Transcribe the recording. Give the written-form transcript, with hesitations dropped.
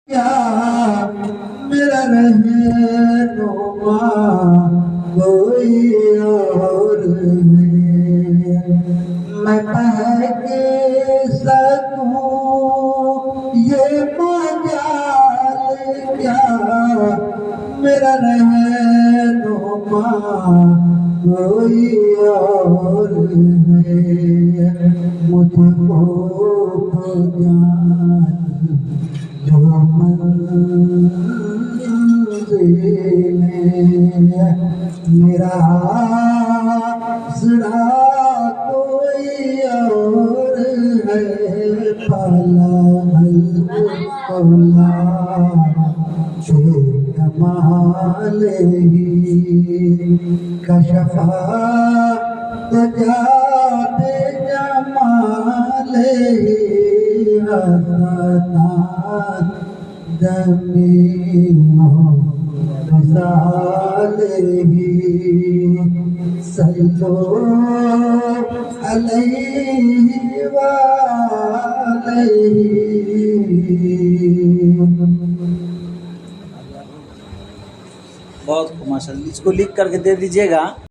کیا میرا رہنما کوئی اور ہے، میں بہک سکوں یہ مجال کیا میرا رہنما کوئی اور ہے، مجھے خوب جان جو منزل میرا آسرا کوئی اور ہے، پالا القولا بے کمال ہی کشفا تجاد جمال ہی حسنات جمیع مثال ہی صلو علیہ وآلہ۔ بہت ماشاءاللہ، اس کو لکھ کر کے دے دیجیے گا۔